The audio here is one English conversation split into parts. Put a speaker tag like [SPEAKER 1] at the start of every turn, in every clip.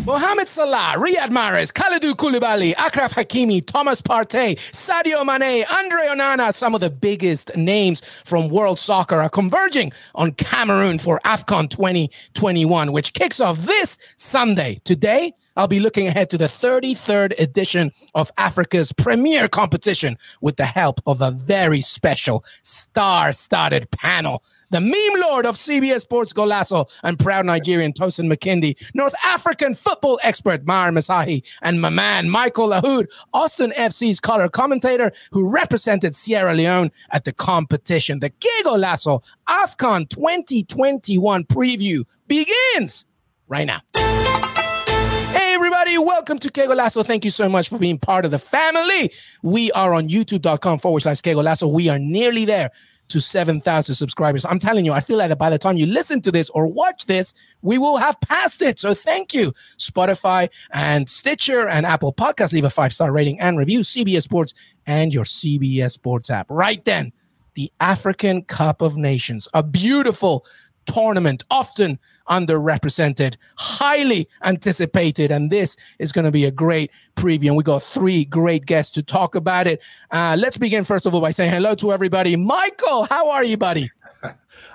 [SPEAKER 1] Mohamed Salah, Riyad Mahrez, Kalidou Koulibaly, Achraf Hakimi, Thomas Partey, Sadio Mané, Andre Onana, some of the biggest names from world soccer are converging on Cameroon for AFCON 2021, which kicks off this Sunday. Today, I'll be looking ahead to the 33rd edition of Africa's premier competition with the help of a very special star-studded panel. The meme lord of CBS Sports Qué Golazo and proud Nigerian Tosin Makinde, North African football expert Maher Mezahi, and my man Michael Lahoud, Austin FC's color commentator who represented Sierra Leone at the competition. The Qué Golazo AFCON 2021 preview begins right now. Hey everybody, welcome to Qué Golazo. Thank you so much for being part of the family. We are on youtube.com/Qué Golazo. We are nearly there to 7,000 subscribers. I'm telling you, I feel like that by the time you listen to this or watch this, we will have passed it. So thank you. Spotify and Stitcher and Apple Podcasts. Leave a 5-star rating and review. CBS Sports and your CBS Sports app. Right then, the African Cup of Nations, a beautiful tournament, often underrepresented, highly anticipated, and this is going to be a great preview. And we got three great guests to talk about it. Let's begin first of all by saying hello to everybody. Michael, how are you, buddy?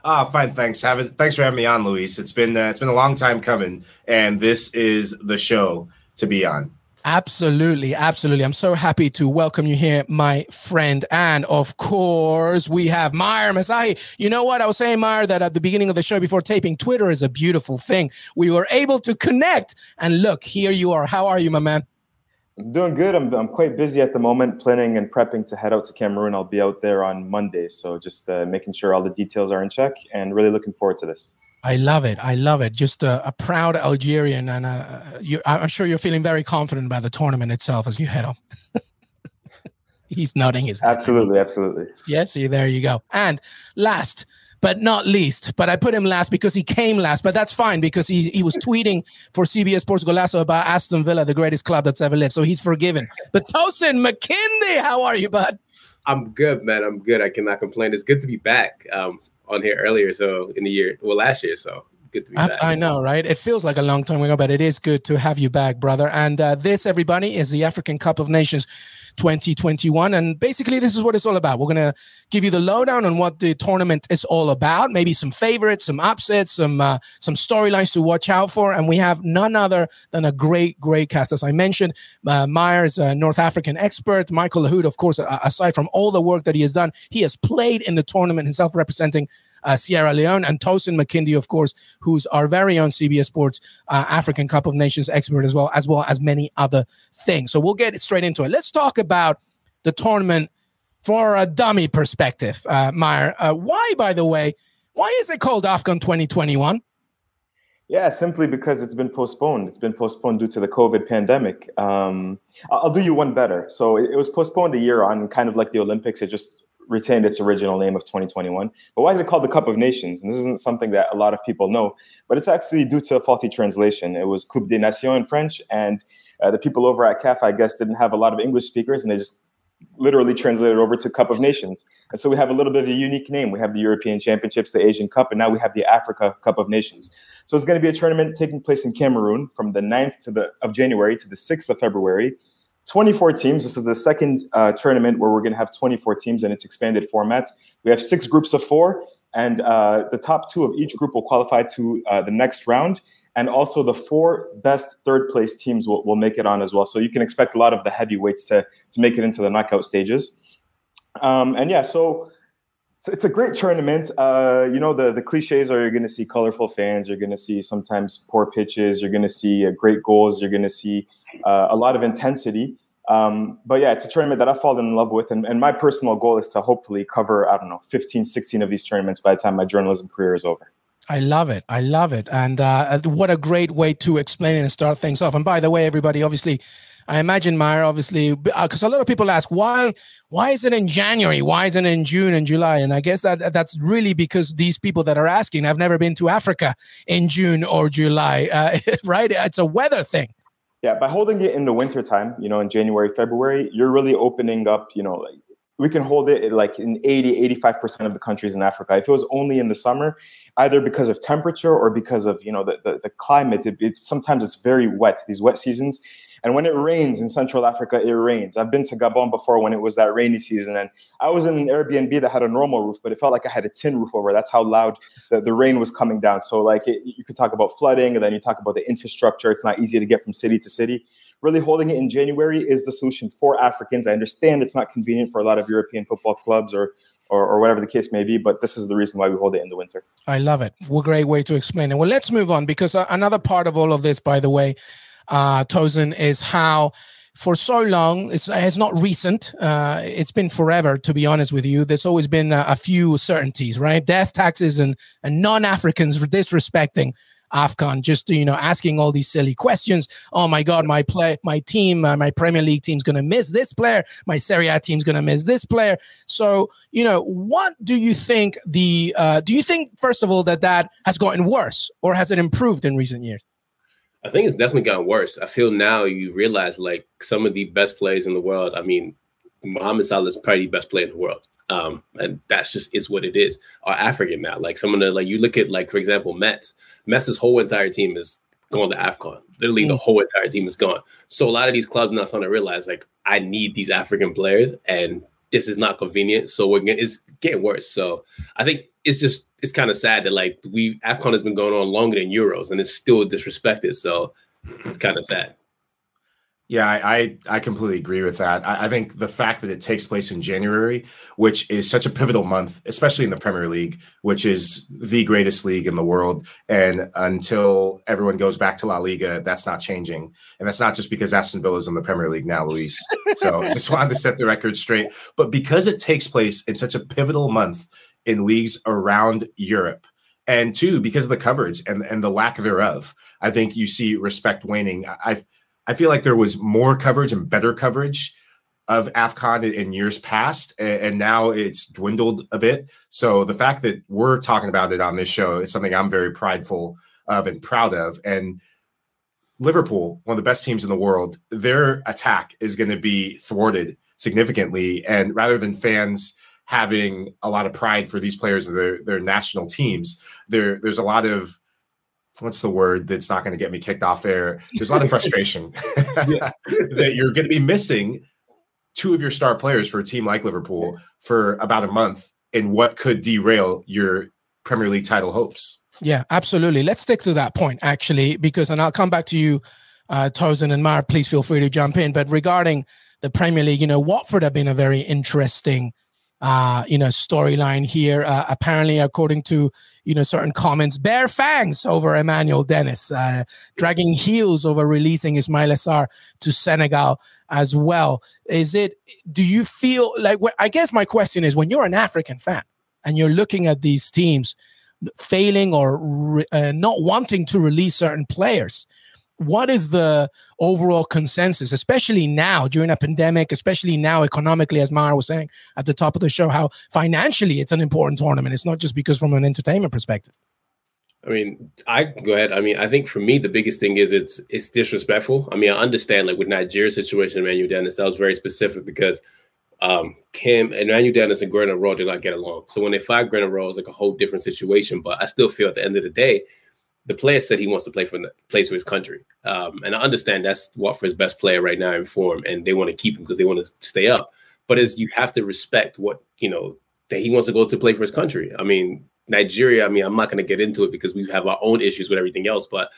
[SPEAKER 2] Fine, thanks. Thanks for having me on, Luis. It's been a long time coming, and this is the show to be on.
[SPEAKER 1] Absolutely, absolutely. I'm so happy to welcome you here, my friend. And of course, we have Maher Mezahi. You know what? I was saying, Maher, that at the beginning of the show before taping, Twitter is a beautiful thing. We were able to connect. And look, here you are. How are you, my man?
[SPEAKER 3] I'm doing good. I'm quite busy at the moment, planning and prepping to head out to Cameroon. I'll be out there on Monday. So just making sure all the details are in check and really looking forward to this.
[SPEAKER 1] I love it. I love it. Just a proud Algerian. And I'm sure you're feeling very confident about the tournament itself as you head up. He's nodding his head.
[SPEAKER 3] Absolutely. Absolutely.
[SPEAKER 1] Yeah, see, there you go. And last but not least, but I put him last because he came last, but that's fine because he was tweeting for CBS Sports Qué Golazo about Aston Villa, the greatest club that's ever lived. So he's forgiven. But Tosin Makinde, how are you, bud?
[SPEAKER 4] I'm good, man. I'm good. I cannot complain. It's good to be back on here earlier, so in the year, well, last year, so good to be back.
[SPEAKER 1] I know, right? It feels like a long time ago, but it is good to have you back, brother. And this, everybody, is the African Cup of Nations 2021. And basically, this is what it's all about. We're going to give you the lowdown on what the tournament is all about, maybe some favorites, some upsets, some storylines to watch out for. And we have none other than a great cast. As I mentioned, Maher is a North African expert. Michael Lahoud, of course, aside from all the work that he has done, he has played in the tournament himself, representing Sierra Leone, and Tosin Makinde, of course, who's our very own CBS Sports African Cup of Nations expert as well as many other things. So we'll get straight into it. Let's talk about the tournament for a dummy perspective, Maher. Why, by the way, why is it called AFCON 2021?
[SPEAKER 3] Yeah, simply because it's been postponed. It's been postponed due to the COVID pandemic. I'll do you one better. So it was postponed a year on, kind of like the Olympics. It just retained its original name of 2021. But why is it called the Cup of Nations? And this isn't something that a lot of people know, but it's actually due to a faulty translation. It was Coupe des Nations in French, and the people over at CAF, I guess, didn't have a lot of English speakers, and they just literally translated over to Cup of Nations. And so we have a little bit of a unique name. We have the European Championships, the Asian Cup, and now we have the Africa Cup of Nations. So it's going to be a tournament taking place in Cameroon from the 9th of January to the 6th of February. 24 teams. This is the second tournament where we're going to have 24 teams in its expanded format. We have 6 groups of 4, and the top 2 of each group will qualify to the next round. And also the 4 best third-place teams will make it on as well. So you can expect a lot of the heavyweights to make it into the knockout stages. And yeah, so it's a great tournament. You know, the cliches are you're going to see colorful fans. You're going to see sometimes poor pitches. You're going to see great goals. You're going to see a lot of intensity. But yeah, it's a tournament that I've fallen in love with. And my personal goal is to hopefully cover, 15, 16 of these tournaments by the time my journalism career is over.
[SPEAKER 1] I love it. I love it. And what a great way to explain it and start things off. And by the way, everybody, obviously, I imagine, Maher, obviously, because a lot of people ask, why is it in January? Why isn't it in June and July? And I guess that's really because these people that are asking have never been to Africa in June or July, right? It's a weather thing.
[SPEAKER 3] Yeah, by holding it in the wintertime, in January, February, you're really opening up, we can hold it like in 85% of the countries in Africa. If it was only in the summer, either because of temperature or because of, the climate, sometimes it's very wet, these wet seasons. And when it rains in Central Africa, it rains. I've been to Gabon before when it was that rainy season, and I was in an Airbnb that had a normal roof, but it felt like I had a tin roof over. That's how loud the rain was coming down. So like you could talk about flooding, and then you talk about the infrastructure. It's not easy to get from city to city. Really holding it in January is the solution for Africans. I understand it's not convenient for a lot of European football clubs or whatever the case may be, but this is the reason why we hold it in the winter. I
[SPEAKER 1] love it. What a great way to explain it. Well, let's move on, because another part of all of this, by the way, Tosin, is how for so long, it's not recent, it's been forever, to be honest with you, there's always been a few certainties, right? Death taxes and non-Africans disrespecting AFCON, just asking all these silly questions. Oh my God, my team, my Premier League team's going to miss this player. My Serie A team's going to miss this player. So, what do you think do you think, first of all, that has gotten worse, or has it improved in recent years?
[SPEAKER 4] I think it's definitely gotten worse. I feel now you realize like some of the best players in the world. I mean, Mohamed Salah is probably the best player in the world. And that's just is what it is. Are African now. Like some of the, like you look at, like, for example, Mets's whole entire team is going to AFCON. Literally the whole entire team is gone. So a lot of these clubs now starting to realize, like, I need these African players, and this is not convenient. So it's getting worse. So I think it's kind of sad that like AFCON has been going on longer than Euros, and it's still disrespected. So it's kind of sad.
[SPEAKER 2] Yeah, I completely agree with that. I think the fact that it takes place in January, which is such a pivotal month, especially in the Premier League, which is the greatest league in the world. And until everyone goes back to La Liga, that's not changing. And that's not just because Aston Villa is in the Premier League now, Luis. So just wanted to set the record straight. But because it takes place in such a pivotal month in leagues around Europe, and two, because of the coverage and the lack thereof, I think you see respect waning. I feel like there was more coverage and better coverage of AFCON in years past, and now it's dwindled a bit. So the fact that we're talking about it on this show is something I'm very prideful of and proud of. And Liverpool, one of the best teams in the world, their attack is going to be thwarted significantly. And rather than fans having a lot of pride for these players of their national teams, there's a lot of, what's the word that's not going to get me kicked off air? There's a lot of frustration that you're going to be missing two of your star players for a team like Liverpool for about a month in what could derail your Premier League title hopes.
[SPEAKER 1] Yeah, absolutely. Let's stick to that point, actually, and I'll come back to you, Tosin and Maher, please feel free to jump in. But regarding the Premier League, Watford have been a very interesting storyline here. Apparently, according to certain comments, bare fangs over Emmanuel Dennis, dragging heels over releasing Ismail Assar to Senegal as well. Do you feel like, I guess my question is, when you're an African fan and you're looking at these teams failing or not wanting to release certain players, what is the overall consensus, especially now during a pandemic, especially now economically, as Maher was saying at the top of the show, how financially it's an important tournament. It's not just because from an entertainment perspective.
[SPEAKER 4] I mean, go ahead. I mean, I think for me, the biggest thing is it's disrespectful. I mean, I understand, like with Nigeria's situation, Emmanuel Dennis, that was very specific because Emmanuel Dennis and Grenna Rowe did not get along. So when they fired Grenna Rowe, it was like a whole different situation. But I still feel at the end of the day, the player said he wants to play for his country. And I understand that's Watford's best player right now in form, and they want to keep him because they want to stay up. But you have to respect what, that he wants to go to play for his country. I mean, Nigeria, I'm not going to get into it because we have our own issues with everything else, but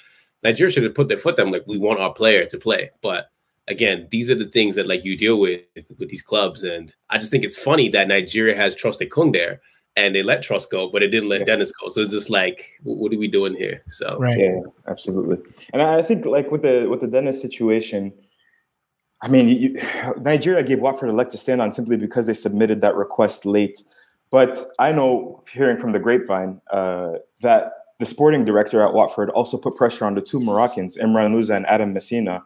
[SPEAKER 4] Nigeria should have put their foot down, like, we want our player to play. But again, these are the things that, like, you deal with these clubs. And I just think it's funny that Nigeria has Trusted Kung there, and they let Trust go, but it didn't let Dennis go. So it's just like, what are we doing here? So
[SPEAKER 3] right. Yeah, absolutely. And I think, like, with the Dennis situation, I mean, Nigeria gave Watford a leg to stand on simply because they submitted that request late. But I know, hearing from the grapevine, that the sporting director at Watford also put pressure on the two Moroccans, Imran Louza and Adam Messina,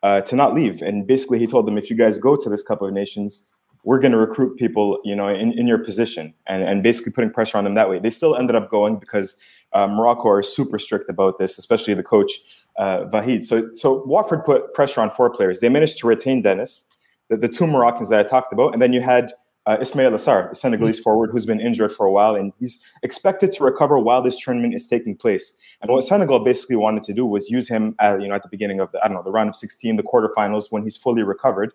[SPEAKER 3] to not leave. And basically, he told them, if you guys go to this Cup of Nations, we're going to recruit people, in your position, and basically putting pressure on them that way. They still ended up going because Morocco are super strict about this, especially the coach, Vahid. So Watford put pressure on 4 players. They managed to retain Dennis, the two Moroccans that I talked about, and then you had Ismail Assar, the Senegalese forward who's been injured for a while, and he's expected to recover while this tournament is taking place. And what Senegal basically wanted to do was use him, at the beginning of the round of 16, the quarterfinals, when he's fully recovered.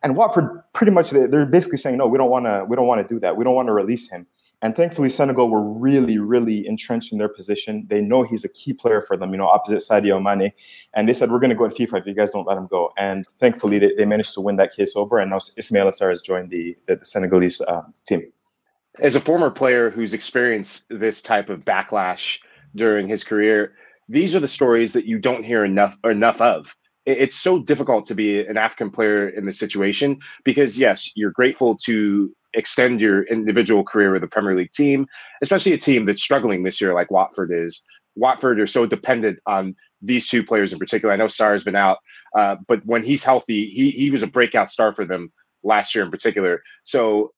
[SPEAKER 3] And Watford, pretty much, they're basically saying, no, we don't want to do that. We don't want to release him. And thankfully, Senegal were really, really entrenched in their position. They know he's a key player for them, opposite Sadio Mané. And they said, we're going to go at FIFA if you guys don't let him go. And thankfully, they managed to win that case over. And now Ismail Assar has joined the Senegalese team.
[SPEAKER 5] As a former player who's experienced this type of backlash during his career, these are the stories that you don't hear enough of. It's so difficult to be an African player in this situation because, yes, you're grateful to extend your individual career with a Premier League team, especially a team that's struggling this year like Watford is. Watford are so dependent on these two players in particular. I know Sarr's been out, but when he's healthy, he was a breakout star for them last year in particular. So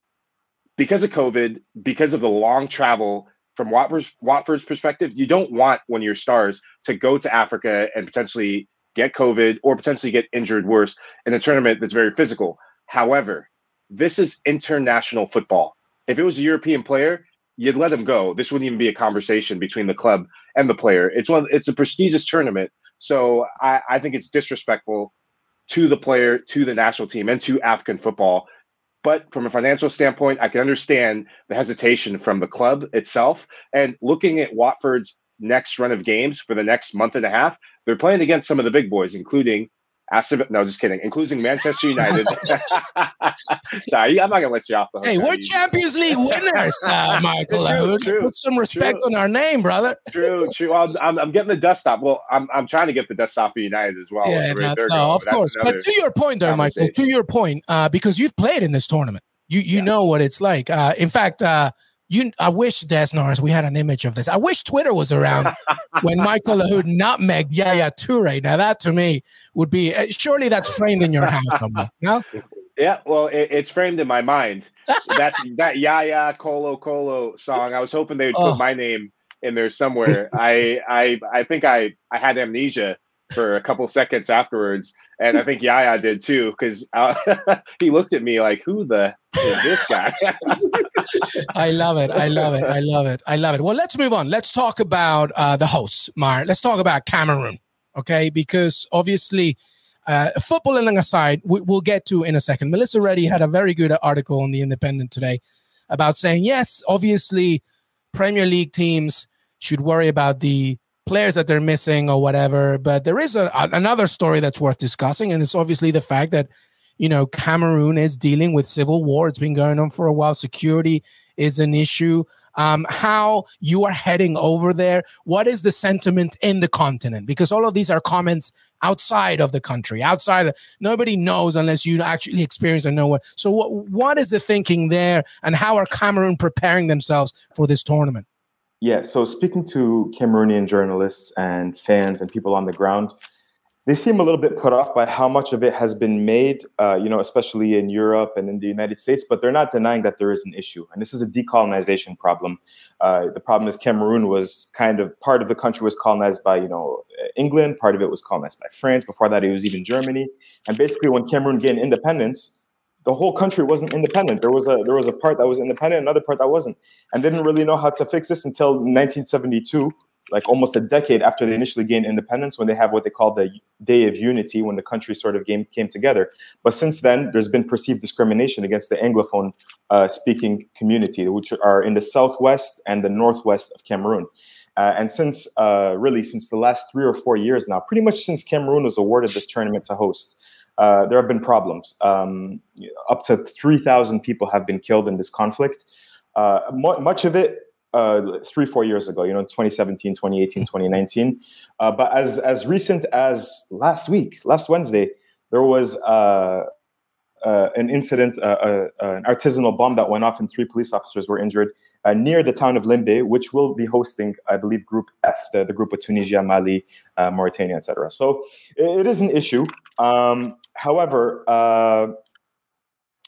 [SPEAKER 5] because of COVID, because of the long travel from Watford's perspective, you don't want one of your stars to go to Africa and potentially get COVID or potentially get injured worse in a tournament that's very physical. However, this is international football. If it was a European player, you'd let him go. This wouldn't even be a conversation between the club and the player. It's a prestigious tournament. So I think it's disrespectful to the player, to the national team, and to African football. But from a financial standpoint, I can understand the hesitation from the club itself. And looking at Watford's next run of games for the next month and a half, they're playing against some of the big boys, including including Manchester United. Sorry, I'm not gonna let you off the hook.
[SPEAKER 1] Hey, we're Champions League winners, Michael Lahoud. Put some respect on our name, brother.
[SPEAKER 5] True. Well, I'm getting the dust off. Well, I'm trying to get the dust off of United as well.
[SPEAKER 1] Yeah, of course. But to your point, though, Michael, because you've played in this tournament, you know what it's like. In fact, I wish, Des Norris, we had an image of this. I wish Twitter was around when Michael Lahoud nutmegged Yaya Toure. Now, that to me would be, surely that's framed in your house somewhere, no?
[SPEAKER 5] Yeah, well, it's framed in my mind. That Yaya Colo song, I was hoping they would put my name in there somewhere. I think I had amnesia for a couple seconds afterwards, and I think Yaya did too, because he looked at me like, who the is this guy?
[SPEAKER 1] I love it. Well, let's move on. Let's talk about the hosts, Maher. Let's talk about Cameroon, okay? Because obviously, footballing aside, we'll get to in a second. Melissa Reddy had a very good article on The Independent today about saying, yes, obviously, Premier League teams should worry about the players that they're missing or whatever. But there is another story that's worth discussing, and it's obviously the fact that Cameroon is dealing with civil war. It's been going on for a while. Security is an issue. How you are heading over there? What is the sentiment in the continent? Because all of these are comments outside of the country, nobody knows unless you actually experience and know what. So what is the thinking there, and how are Cameroon preparing themselves for this tournament?
[SPEAKER 3] Yeah, so speaking to Cameroonian journalists and fans and people on the ground, they seem a little bit put off by how much of it has been made, especially in Europe and in the United States, but they're not denying that there is an issue. And this is a decolonization problem. The problem is Cameroon was part of the country was colonized by, England, part of it was colonized by France. Before that, it was even Germany. And basically when Cameroon gained independence, the whole country wasn't independent. There was a part that was independent, another part that wasn't. And they didn't really know how to fix this until 1972, like almost a decade after they initially gained independence, when they have what they call the Day of Unity, when the country sort of came together. But since then, there's been perceived discrimination against the Anglophone speaking community, which are in the southwest and the northwest of Cameroon. And since the last 3 or 4 years now, pretty much since Cameroon was awarded this tournament to host, there have been problems. Up to 3,000 people have been killed in this conflict. Much of it 3-4 years ago, 2017, 2018, 2019. But as recent as last Wednesday, there was an incident, an artisanal bomb that went off and 3 police officers were injured near the town of Limbe, which will be hosting, I believe, Group F, the group of Tunisia, Mali, Mauritania, etc. So it is an issue. However,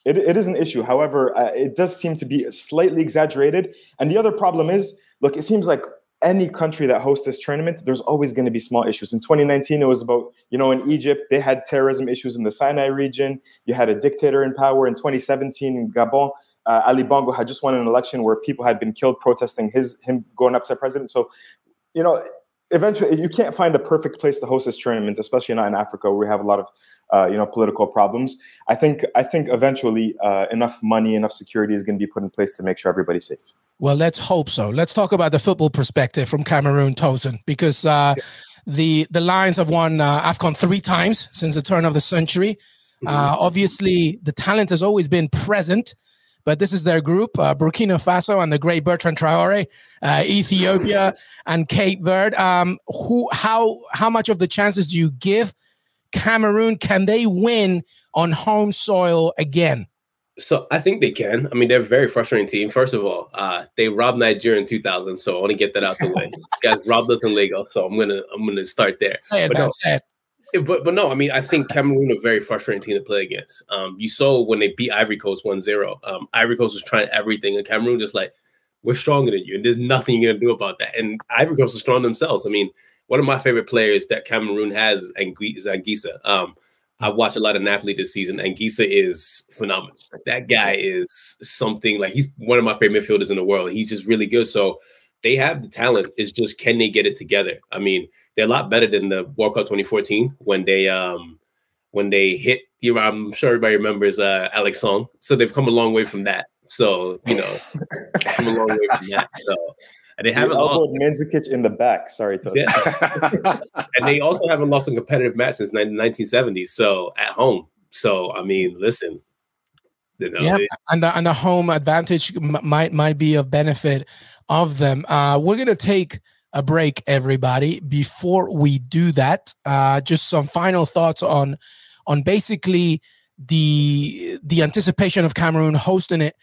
[SPEAKER 3] it is an issue. However, it does seem to be slightly exaggerated. And the other problem is, look, it seems like any country that hosts this tournament, there's always going to be small issues. In 2019, it was about, in Egypt, they had terrorism issues in the Sinai region. You had a dictator in power. In 2017, in Gabon, Ali Bongo had just won an election where people had been killed protesting him going up to president. So, you know, eventually you can't find the perfect place to host this tournament, especially not in Africa where we have a lot of, you know, political problems. I think eventually enough money, enough security is going to be put in place to make sure everybody's safe. Well, let's hope so. Let's talk about the football perspective from Cameroon, Tosin, because the Lions have won AFCON 3 times since the turn of the century. Obviously, the talent has always been present, but this is their group, Burkina Faso and the great Bertrand Traore, Ethiopia and Cape Verde. How much of the chances do you give Cameroon? Can they win on home soil again?
[SPEAKER 4] So I think they can. I mean, they're a very frustrating team. First of all, they robbed Nigeria in 2000, so I want to get that out the way. You guys robbed us in Lagos, so I'm gonna start there.
[SPEAKER 1] Say it.
[SPEAKER 4] But no, I mean, I think Cameroon are a very frustrating team to play against. You saw when they beat Ivory Coast 1-0. Ivory Coast was trying everything, and Cameroon just like, we're stronger than you, and there's nothing you're gonna do about that. And Ivory Coast was strong themselves. I mean, one of my favorite players that Cameroon has is Anguissa. I watched a lot of Napoli this season. Anguissa is phenomenal. That guy is something like, he's one of my favorite midfielders in the world. He's just really good. So they have the talent. It's just, can they get it together? I mean, they're a lot better than the World Cup 2014 when they hit, I'm sure everybody remembers Alex Song. So they've come a long way from that. So, you know, come a long way from that. So, and they haven't lost.
[SPEAKER 3] Mandzukic in the back. Sorry, Tosin.
[SPEAKER 4] Yeah. And they also haven't lost a competitive match since 1970s. So at home. So I mean, listen. You know,
[SPEAKER 1] yeah, and the home advantage might be of benefit of them. We're gonna take a break, everybody. Before we do that, just some final thoughts on basically the anticipation of Cameroon hosting it.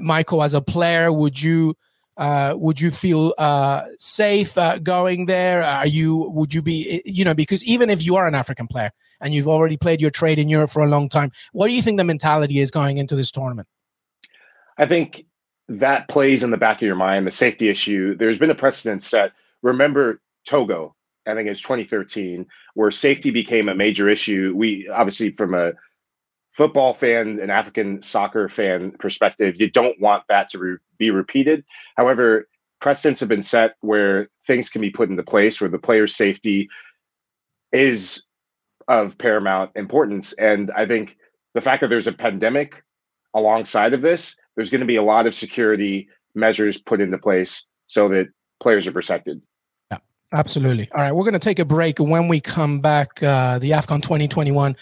[SPEAKER 1] Michael, as a player, would you feel safe going there? Would you be, you know, because even if you are an African player and you've already played your trade in Europe for a long time, what do you think the mentality is going into this tournament?
[SPEAKER 5] I think that plays in the back of your mind, the safety issue. There's been a precedent set. Remember Togo, I think it's 2013, where safety became a major issue. We obviously, from a football fan, an African soccer fan perspective, you don't want that to be repeated. However, precedents have been set where things can be put into place where the player's safety is of paramount importance. And I think the fact that there's a pandemic alongside of this, there's going to be a lot of security measures put into place so that players are protected.
[SPEAKER 1] Yeah, absolutely. All right, we're going to take a break. When we come back, the AFCON 2021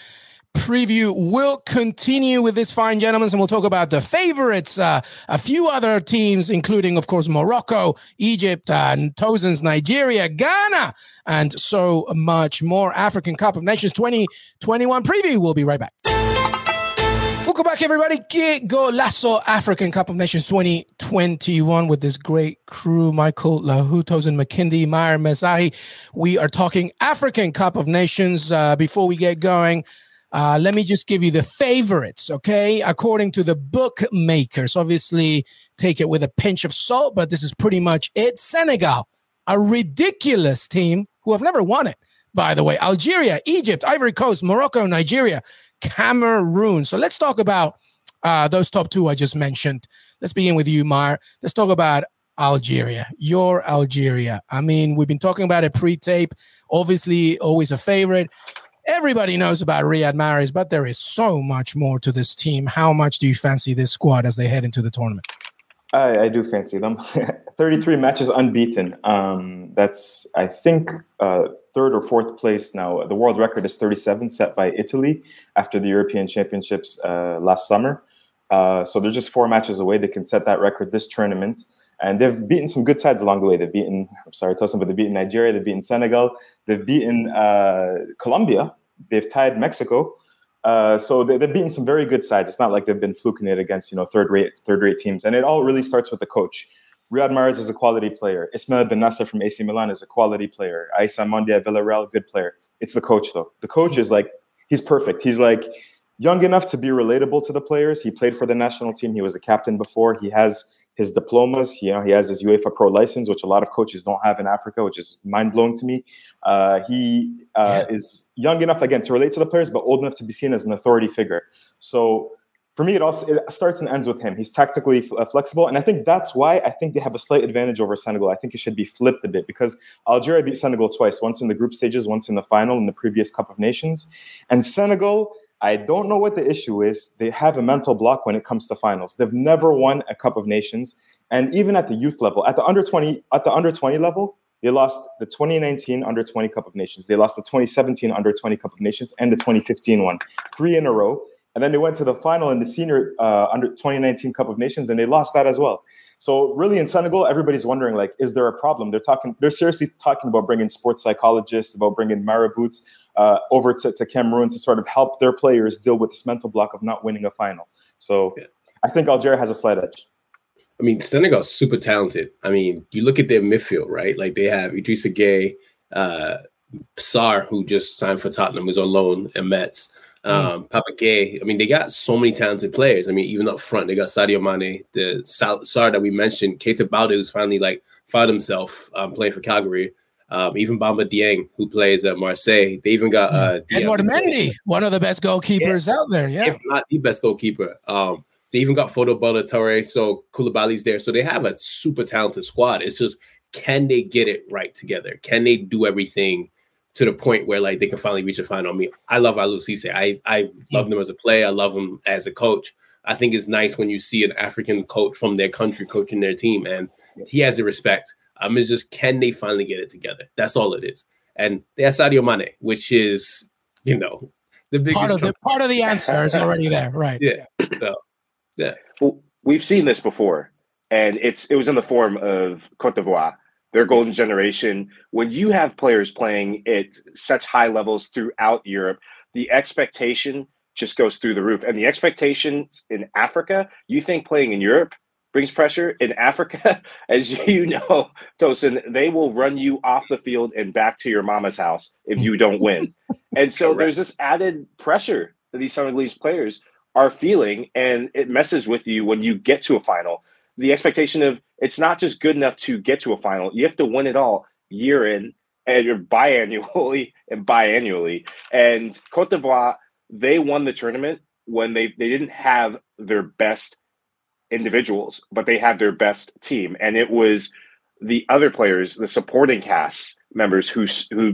[SPEAKER 1] preview will continue with this fine gentlemen, and we'll talk about the favorites, a few other teams, including, of course, Morocco, Egypt, and Tosin's Nigeria, Ghana, and so much more. African Cup of Nations 2021 preview. We'll be right back. Welcome back, everybody. Qué Golazo African Cup of Nations 2021 with this great crew, Michael, Lahoud, Tosin Makinde, Maher, Mezahi. We are talking African Cup of Nations. Before we get going, let me just give you the favorites, okay? According to the bookmakers, obviously take it with a pinch of salt, but this is pretty much it. Senegal, a ridiculous team who have never won it, by the way. Algeria, Egypt, Ivory Coast, Morocco, Nigeria, Cameroon. So let's talk about those top two I just mentioned. Let's begin with you, Maher. Let's talk about Algeria. Your Algeria. I mean, we've been talking about it pre-tape. Obviously, always a favorite. Everybody knows about Riyad Mahrez, but there is so much more to this team. How much do you fancy this squad as they head into the tournament?
[SPEAKER 3] I do fancy them. 33 matches unbeaten. That's, I think, third or fourth place now. The world record is 37, set by Italy after the European Championships last summer. So they're just 4 matches away. They can set that record this tournament. And they've beaten some good sides along the way. They've beaten, I'm sorry, Tosin, but they've beaten Nigeria. They've beaten Senegal. They've beaten Colombia. They've tied Mexico. So they've beaten some very good sides. It's not like they've been fluking it against, third-rate teams. And it all really starts with the coach. Riyad Mahrez is a quality player. Ismail Ben Nasser from AC Milan is a quality player. Aissa Mondi at Villarreal, good player. It's the coach, though. The coach is like, he's perfect. He's like young enough to be relatable to the players. He played for the national team. He was a captain before. He has his diplomas, he has his UEFA Pro license, which a lot of coaches don't have in Africa, which is mind-blowing to me. He is young enough, again, to relate to the players, but old enough to be seen as an authority figure. So for me, it starts and ends with him. He's tactically flexible, and I think that's why I think they have a slight advantage over Senegal. I think it should be flipped a bit because Algeria beat Senegal twice, once in the group stages, once in the final in the previous Cup of Nations. And Senegal, I don't know what the issue is. They have a mental block when it comes to finals. They've never won a Cup of Nations, and even at the youth level, at the under 20 level, they lost the 2019 Under 20 Cup of Nations. They lost the 2017 Under 20 Cup of Nations and the 2015 one, 3 in a row. And then they went to the final in the senior under 2019 Cup of Nations, and they lost that as well. So really, in Senegal, everybody's wondering, like, is there a problem? They're seriously talking about bringing sports psychologists, about bringing marabouts over to Cameroon to sort of help their players deal with this mental block of not winning a final. So I think Algeria has a slight edge.
[SPEAKER 4] I mean, Senegal's super talented. I mean, you look at their midfield, right? Like they have Idrissa Gueye, Sarr, who just signed for Tottenham, who's on loan, and Metz. Papa Gueye. I mean, they got so many talented players. I mean, even up front, they got Sadio Mané, the Sarr that we mentioned, Keita Balde, who's finally like found himself playing for Calgary. Even Bamba Dieng, who plays at Marseille. They even got
[SPEAKER 1] Edouard Mendy, one of the best goalkeepers out there. Yeah,
[SPEAKER 4] if not the best goalkeeper. They even got Fodo Balde-Touré, so Koulibaly's there. So they have a super talented squad. It's just, can they get it right together? Can they do everything to the point where like they can finally reach a final? I mean, I love Aliou Cisse. I love him as a player. I love him as a coach. I think it's nice when you see an African coach from their country coaching their team, and he has the respect. It's just, can they finally get it together? That's all it is. And they have Sadio Mané, which is, you know, the biggest
[SPEAKER 1] part of the answer is already there, right?
[SPEAKER 4] Yeah. So, yeah.
[SPEAKER 5] Well, we've seen this before, and it was in the form of Côte d'Ivoire, their golden generation. When you have players playing at such high levels throughout Europe, the expectation just goes through the roof. And the expectations in Africa, you think playing in Europe brings pressure? In Africa, as you know, Tosin, they will run you off the field and back to your mama's house if you don't win. And so there's this added pressure that these Senegalese players are feeling, and it messes with you when you get to a final. The expectation of, it's not just good enough to get to a final. You have to win it all year in and biannually. And Côte d'Ivoire, they won the tournament when they didn't have their best individuals, but they had their best team. And it was the other players, the supporting cast members who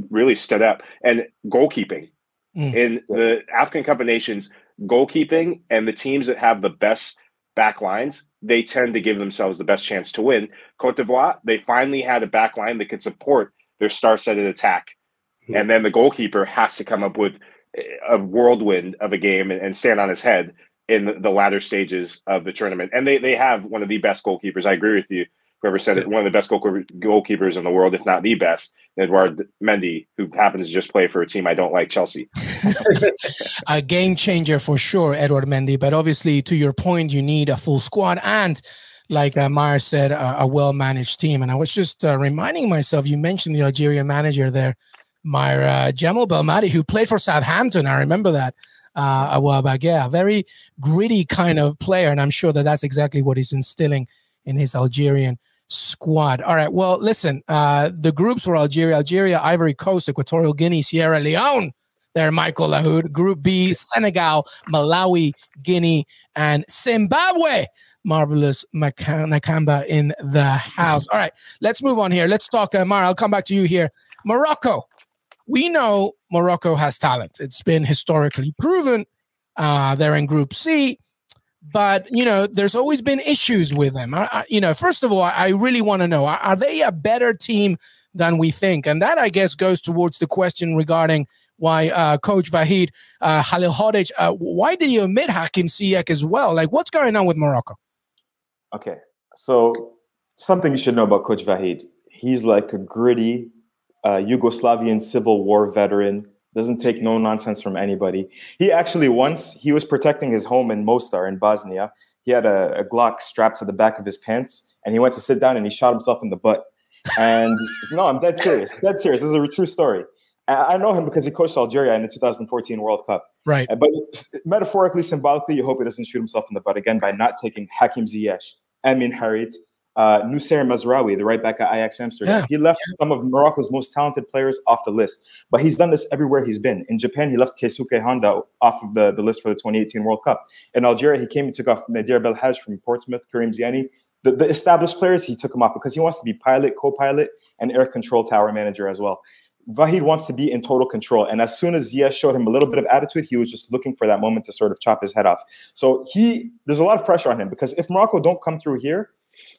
[SPEAKER 5] really stood up. And goalkeeping. In the African Cup of Nations, goalkeeping and the teams that have the best back lines, they tend to give themselves the best chance to win. Côte d'Ivoire, they finally had a back line that could support their star-studded attack. And then the goalkeeper has to come up with a whirlwind of a game and stand on his head in the latter stages of the tournament. And they have one of the best goalkeepers. I agree with you. Whoever said it, one of the best goalkeepers in the world, if not the best, Edouard Mendy, who happens to just play for a team I don't like, Chelsea.
[SPEAKER 1] A game changer for sure, Edouard Mendy. But obviously, to your point, you need a full squad and, like Maher said, a well-managed team. And I was just reminding myself, you mentioned the Algerian manager there, Maher Djamel Belmadi, who played for Southampton. I remember that a while back. Yeah, a very gritty kind of player. And I'm sure that that's exactly what he's instilling in his Algerian squad. All right. Well, listen, the groups were Algeria, Ivory Coast, Equatorial Guinea, Sierra Leone. There, Michael Lahoud. Group B, Senegal, Malawi, Guinea, and Zimbabwe. Marvelous Nakamba in the house. All right. Let's move on here. Let's talk, Mara. I'll come back to you here. Morocco. We know Morocco has talent. It's been historically proven. They're in Group C. But, you know, there's always been issues with them. First of all, I really want to know, are they a better team than we think? And that, I guess, goes towards the question regarding why Coach Vahid Halilhodij, why did you omit Hakim Ziyech as well? Like, what's going on with Morocco?
[SPEAKER 3] Okay, so something you should know about Coach Vahid. He's like a gritty Yugoslavian Civil War veteran. Doesn't take no nonsense from anybody. He actually he was protecting his home in Mostar in Bosnia. He had a Glock strapped to the back of his pants, and he went to sit down and he shot himself in the butt. And no, I'm dead serious. Dead serious. This is a true story. I know him because he coached Algeria in the 2014 World Cup.
[SPEAKER 1] Right.
[SPEAKER 3] But metaphorically, symbolically, you hope he doesn't shoot himself in the butt again by not taking Hakim Ziyech, Amin Harit, Nusayr Mazraoui, the right back at Ajax Amsterdam.
[SPEAKER 1] Yeah.
[SPEAKER 3] He left some of Morocco's most talented players off the list, but he's done this everywhere he's been. In Japan, he left Keisuke Honda off of the list for the 2018 World Cup. In Algeria, he came and took off Nadir Belhaj from Portsmouth, Karim Ziani. The established players, he took him off because he wants to be pilot, co-pilot, and air control tower manager as well. Vahid wants to be in total control. And as soon as Ziyech showed him a little bit of attitude, he was just looking for that moment to sort of chop his head off. So there's a lot of pressure on him because if Morocco don't come through here,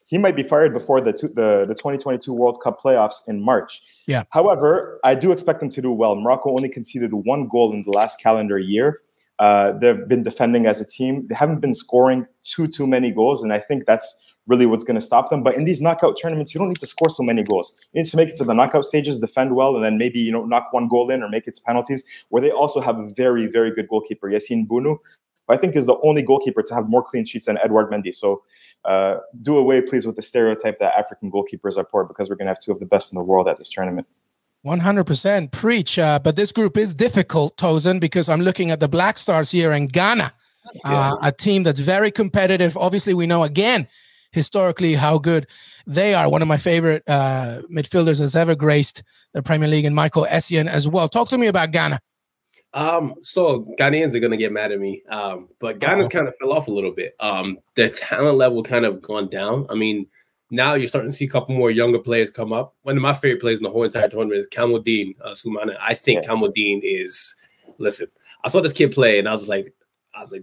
[SPEAKER 3] he might be fired before the 2022 World Cup playoffs in March.
[SPEAKER 1] Yeah.
[SPEAKER 3] However, I do expect them to do well. Morocco only conceded 1 goal in the last calendar year. They've been defending as a team. They haven't been scoring too many goals, and I think that's really what's going to stop them. But in these knockout tournaments, you don't need to score so many goals. You need to make it to the knockout stages, defend well, and then maybe knock 1 goal in or make it to penalties, where they also have a very, very good goalkeeper, Yassine Bounou, who I think is the only goalkeeper to have more clean sheets than Edouard Mendy. So do away, please, with the stereotype that African goalkeepers are poor, because we're going to have 2 of the best in the world at this tournament.
[SPEAKER 1] 100% preach. But this group is difficult, Tosin, because I'm looking at the Black Stars here in Ghana, a team that's very competitive. Obviously, we know again historically how good they are. One of my favorite midfielders has ever graced the Premier League, and Michael Essien as well. Talk to me about Ghana.
[SPEAKER 4] So Ghanaians are gonna get mad at me, but Ghana's kind of fell off a little bit. Their talent level kind of gone down. I mean, now you're starting to see a couple more younger players come up. One of my favorite players in the whole entire tournament is Kamaldeen Soumana. I think Kamaldeen is. Listen, I saw this kid play, and I was like,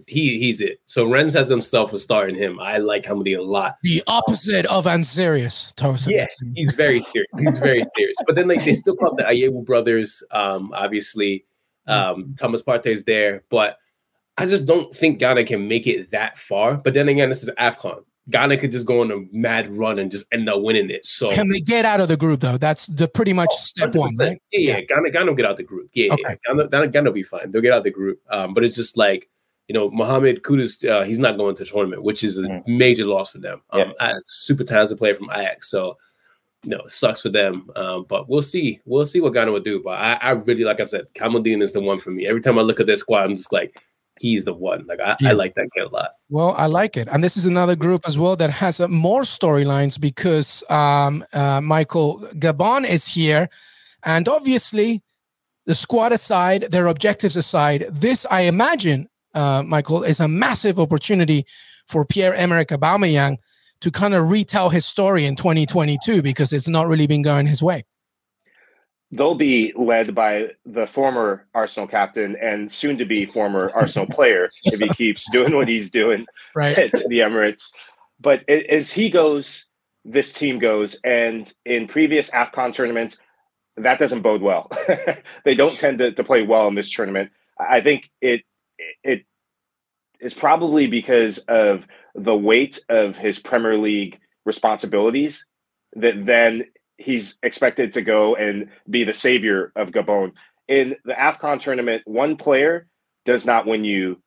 [SPEAKER 4] he's it. So Rennes has himself for starting him. I like Kamaldeen a lot.
[SPEAKER 1] The opposite of unserious, Tosin.
[SPEAKER 4] Yeah, he's very serious. He's very serious. But then they still call the Ayewu brothers. Obviously. Thomas Partey's there, but I just don't think Ghana can make it that far. But then again, this is AFCON. Ghana could just go on a mad run and just end up winning it. So
[SPEAKER 1] can they get out of the group though? That's the pretty much step
[SPEAKER 4] 100%.
[SPEAKER 1] 1, right?
[SPEAKER 4] Yeah. Ghana will get out the group. Yeah,
[SPEAKER 1] okay.
[SPEAKER 4] Ghana will be fine. They'll get out the group. But it's just like, Mohamed Kudus, he's not going to the tournament, which is a major loss for them. Super talented player from Ajax, so it sucks for them. But we'll see. We'll see what Ghana will do. But I really, like I said, Kamaldeen is the one for me. Every time I look at their squad, I'm just like, he's the one. Like I like that kid a lot.
[SPEAKER 1] Well, I like it. And this is another group as well that has more storylines because Michael, Gabon is here. And obviously, the squad aside, their objectives aside, this, I imagine, Michael, is a massive opportunity for Pierre-Emerick Aubameyang to kind of retell his story in 2022 because it's not really been going his way.
[SPEAKER 5] They'll be led by the former Arsenal captain and soon-to-be former Arsenal player if he keeps doing what he's doing
[SPEAKER 1] right
[SPEAKER 5] at the Emirates. But as he goes, this team goes. And in previous AFCON tournaments, that doesn't bode well. They don't tend to play well in this tournament. I think it is probably because of the weight of his Premier League responsibilities that then he's expected to go and be the savior of Gabon. In the AFCON tournament, one player does not win you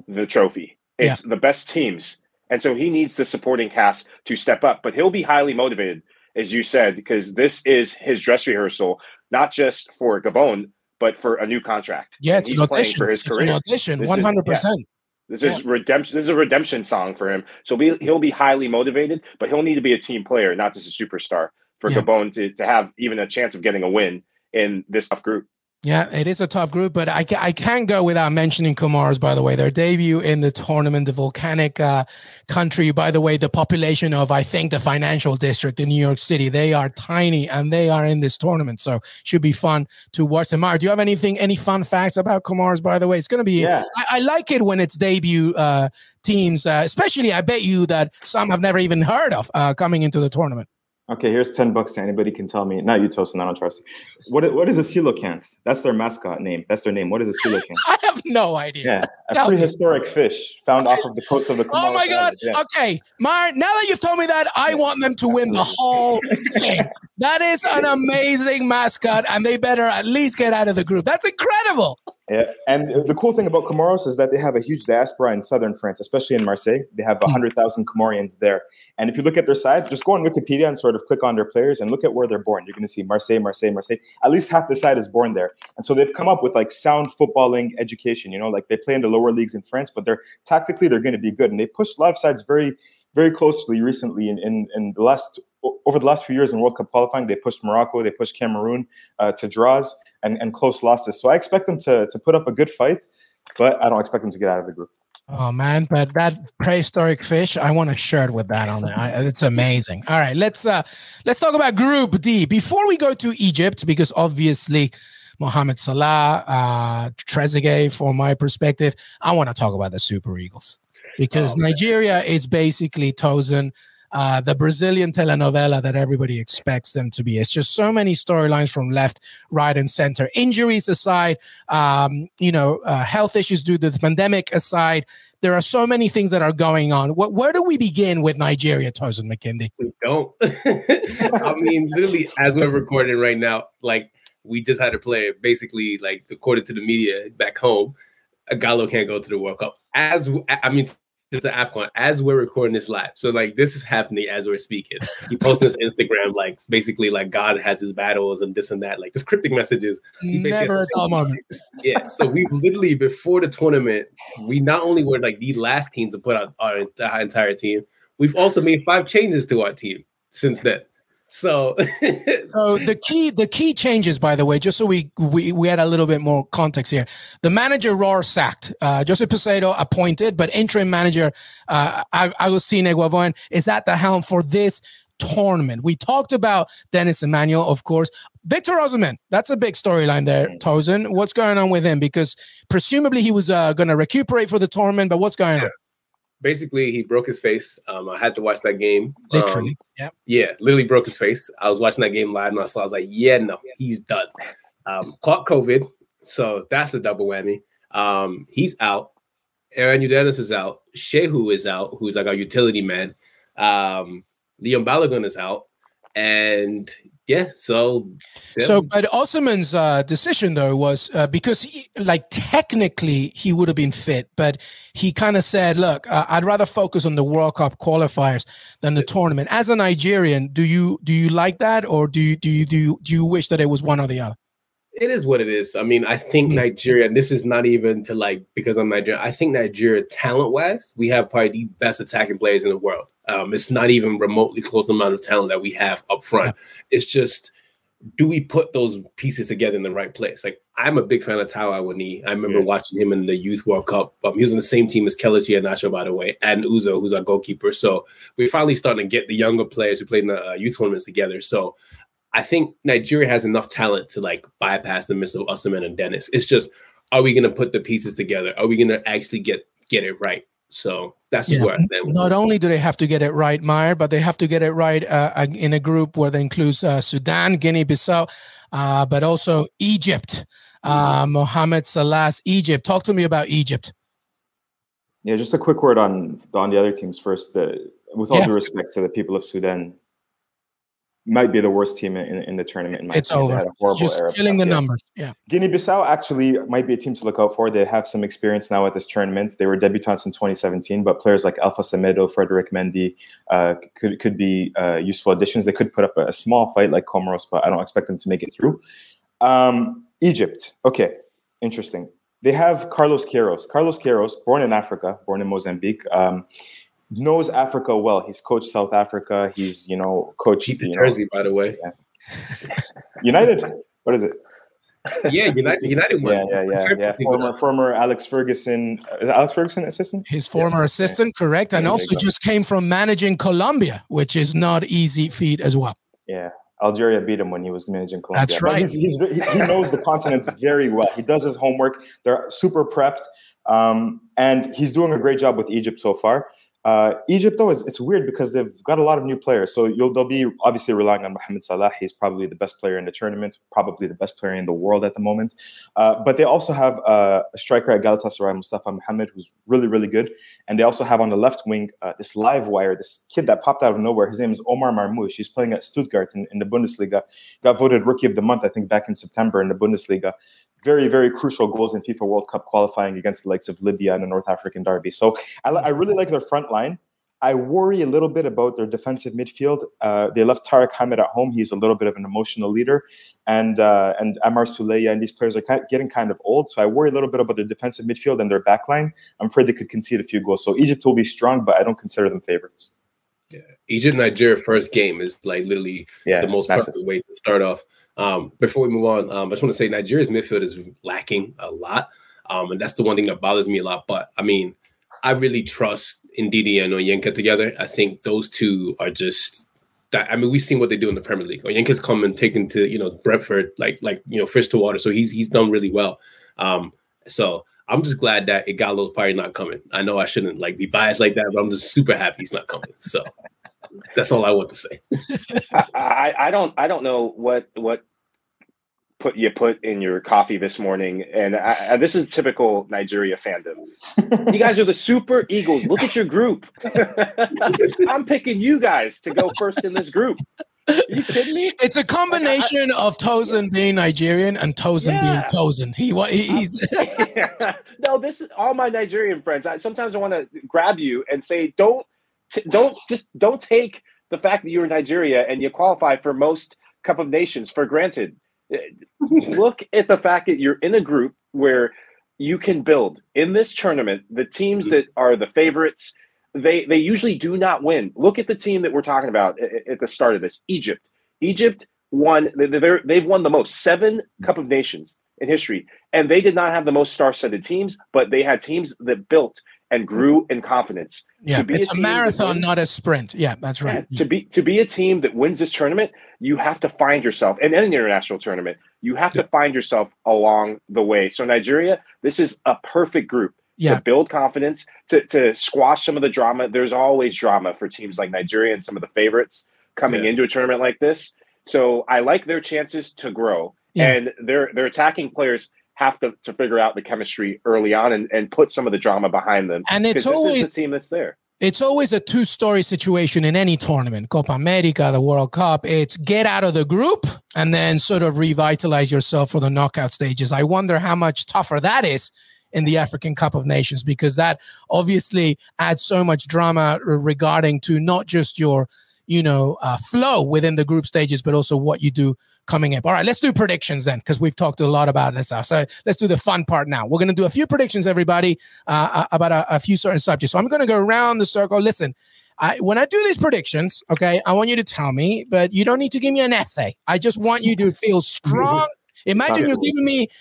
[SPEAKER 5] the trophy. It's the best teams. And so he needs the supporting cast to step up. But he'll be highly motivated, as you said, because this is his dress rehearsal, not just for Gabon, but for a new contract.
[SPEAKER 1] Yeah, it's
[SPEAKER 5] an audition for his career.
[SPEAKER 1] It's an audition, 100%.
[SPEAKER 5] This is redemption. This is a redemption song for him. So he'll be highly motivated, but he'll need to be a team player, not just a superstar, for Gabon to have even a chance of getting a win in this tough group.
[SPEAKER 1] Yeah, it is a tough group, but I can't go without mentioning Comoros, by the way. Their debut in the tournament, the volcanic country, by the way, the population of, I think, the financial district in New York City. They are tiny, and they are in this tournament, so should be fun to watch them. Maher, do you have any fun facts about Comoros, by the way? It's going to be, I like it when it's debut teams, especially I bet you that some have never even heard of coming into the tournament.
[SPEAKER 3] Okay, here's $10 to anybody can tell me. Not you, Tosin, I don't trust you. What is a coelacanth? That's their mascot name. That's their name. What is a coelacanth?
[SPEAKER 1] I have no idea.
[SPEAKER 3] Yeah, a prehistoric fish found off of the coast of the Comoros.
[SPEAKER 1] Oh my God. Okay, Maher, now that you've told me that, I want them to win the whole thing. That is an amazing mascot, and they better at least get out of the group. That's incredible.
[SPEAKER 3] Yeah, and the cool thing about Comoros is that they have a huge diaspora in southern France, especially in Marseille. They have 100,000 Comorians there. And if you look at their side, just go on Wikipedia and sort of click on their players and look at where they're born. You're going to see Marseille, Marseille, Marseille. At least half the side is born there. And so they've come up with like sound footballing education, like they play in the lower leagues in France, but tactically they're going to be good. And they push a lot of sides very, very closely recently in the last over the last few years in World Cup qualifying. They pushed Morocco, they pushed Cameroon to draws and close losses. So I expect them to put up a good fight, but I don't expect them to get out of the group.
[SPEAKER 1] Oh man, but that prehistoric fish, I want a shirt with that on it. It's amazing. All right, let's talk about Group D before we go to Egypt, because obviously Mohamed Salah, Trezeguet, from my perspective, I want to talk about the Super Eagles, because Nigeria is basically Tosin, the Brazilian telenovela that everybody expects them to be. It's just so many storylines from left, right, and center. Injuries aside, health issues due to the pandemic aside, there are so many things that are going on. Where do we begin with Nigeria, Tosin Makinde?
[SPEAKER 4] We don't. I mean, literally, as we're recording right now, like, we just had a player, basically, like, according to the media back home, Gallo can't go to the World Cup. To the AFCON as we're recording this live. So like this is happening as we're speaking. He posted his Instagram, like basically like God has his battles and this and that, like just cryptic messages.
[SPEAKER 1] Never a dull moment.
[SPEAKER 4] Yeah. So we literally before the tournament, we not only were like the last team to put out our entire team, we've also made 5 changes to our team since then. So,
[SPEAKER 1] so the key changes, by the way, just so we had a little bit more context here. The manager Roar sacked. José Peseiro appointed, but interim manager Agustín Eguavoen is at the helm for this tournament. We talked about Dennis Emmanuel, of course. Victor Osimhen, that's a big storyline there, Tosin. What's going on with him? Because presumably he was going to recuperate for the tournament, but what's going on?
[SPEAKER 4] Basically, he broke his face. I had to watch that game.
[SPEAKER 1] Literally,
[SPEAKER 4] yeah, literally broke his face. I was watching that game live, and I was like, yeah, no, he's done. Caught COVID, so that's a double whammy. He's out. Aaron Udenis is out. Shehu is out, who's like our utility man. Leon Balogun is out. And yeah,
[SPEAKER 1] but Osimhen's decision though was because technically he would have been fit, but he kind of said, "Look, I'd rather focus on the World Cup qualifiers than the tournament." As a Nigerian, do you like that, or do you wish that it was one or the other?
[SPEAKER 4] It is what it is. I mean, I think Nigeria, and this is not even to like because I'm Nigerian. I think Nigeria, talent-wise, we have probably the best attacking players in the world. It's not even remotely close to the amount of talent that we have up front. Yeah. It's just, do we put those pieces together in the right place? Like, I'm a big fan of Taiwo Awoniyi. I remember watching him in the Youth World Cup. He was in the same team as Kelechi Iheanacho, by the way, and Uzo, who's our goalkeeper. So we're finally starting to get the younger players who played in the youth tournaments together. So I think Nigeria has enough talent to like bypass the miss of Osimhen and Dennis. It's just, are we going to put the pieces together? Are we going to actually get it right? So that's where I stand with
[SPEAKER 1] Not only do they have to get it right, Maher, but they have to get it right in a group where they include Sudan, Guinea-Bissau, but also Egypt. Mohamed Salah's Egypt. Talk to me about Egypt.
[SPEAKER 3] Yeah, just a quick word on the other teams first. With all due respect to the people of Sudan, might be the worst team in the tournament.
[SPEAKER 1] It's over. Just killing the numbers. Yeah.
[SPEAKER 3] Guinea-Bissau actually might be a team to look out for. They have some experience now at this tournament. They were debutants in 2017, but players like Alpha Semedo, Frederick Mendy could be useful additions. They could put up a small fight like Comoros, but I don't expect them to make it through. Egypt. Okay, interesting. They have Carlos Queiroz. Carlos Queiroz, born in Africa, born in Mozambique, knows Africa well. He's coached South Africa. He's, coached
[SPEAKER 4] Jersey, by the way.
[SPEAKER 3] Yeah. United. What is it?
[SPEAKER 4] Yeah, United.
[SPEAKER 3] Yeah. Former Alex Ferguson. Is it Alex Ferguson assistant?
[SPEAKER 1] His former assistant, correct. And also just came from managing Colombia, which is not easy feat as well.
[SPEAKER 3] Yeah. Algeria beat him when he was managing Colombia.
[SPEAKER 1] That's right.
[SPEAKER 3] He knows the continent very well. He does his homework. They're super prepped. And he's doing a great job with Egypt so far. Egypt, though, it's weird because they've got a lot of new players. So they'll be obviously relying on Mohamed Salah. He's probably the best player in the tournament, probably the best player in the world at the moment. But they also have a striker at Galatasaray, Mustafa Mohamed, who's really, really good. And they also have on the left wing this live wire, this kid that popped out of nowhere. His name is Omar Marmoush. He's playing at Stuttgart in the Bundesliga. Got voted Rookie of the Month, I think, back in September in the Bundesliga. Very, very crucial goals in FIFA World Cup qualifying against the likes of Libya and the North African derby. So I really like their front line. I worry a little bit about their defensive midfield. They left Tariq Hamid at home. He's a little bit of an emotional leader. And Amar Souleya and these players are getting kind of old. So I worry a little bit about the defensive midfield and their back line. I'm afraid they could concede a few goals. So Egypt will be strong, but I don't consider them favorites.
[SPEAKER 4] Yeah, Egypt Nigeria first game is like literally the most perfect way to start off. Before we move on, I just want to say Nigeria's midfield is lacking a lot, and that's the one thing that bothers me a lot. But I mean, I really trust Ndidi and Onyenka together. I think those two are just that. I mean, we've seen what they do in the Premier League. Onyenka's come and taken to Brentford like fish to water. So he's done really well. So I'm just glad that Igalo's probably not coming. I know I shouldn't be biased like that, but I'm just super happy he's not coming. So that's all I want to say.
[SPEAKER 5] I don't know what you put in your coffee this morning, and this is typical Nigeria fandom. You guys are the Super Eagles. Look at your group. I'm picking you guys to go first in this group. Are you kidding me?
[SPEAKER 1] It's a combination of Tosin being Nigerian and Tosin being Tosin. He's
[SPEAKER 5] No, this is all my Nigerian friends. Sometimes I want to grab you and say, don't take the fact that you're Nigeria and you qualify for most Cup of Nations for granted. Look at the fact that you're in a group where you can build. In this tournament, the teams that are the favorites, they usually do not win. Look at the team that we're talking about at the start of this. Egypt won. They've won the most, 7 Cup of Nations in history, and they did not have the most star-studded teams, but they had teams that built and grew in confidence.
[SPEAKER 1] Yeah, it's a marathon, not a sprint. Yeah, that's right.
[SPEAKER 5] Yeah, to be a team that wins this tournament, you have to find yourself, and in an international tournament, you have to find yourself along the way. So Nigeria, this is a perfect group. To build confidence, to squash some of the drama. There's always drama for teams like Nigeria and some of the favorites coming into a tournament like this. So I like their chances to grow. And their attacking players have to figure out the chemistry early on and put some of the drama behind them.
[SPEAKER 1] And it's always
[SPEAKER 5] this is the team that's there.
[SPEAKER 1] It's always a two-story situation in any tournament. Copa America, the World Cup, it's get out of the group and then sort of revitalize yourself for the knockout stages. I wonder how much tougher that is in the African Cup of Nations, because that obviously adds so much drama regarding to not just your, flow within the group stages, but also what you do coming up. All right, let's do predictions then, because we've talked a lot about this. So let's do the fun part now. We're going to do a few predictions, everybody, about a few certain subjects. So I'm going to go around the circle. Listen, when I do these predictions, okay, I want you to tell me, but you don't need to give me an essay. I just want you to feel strong. Imagine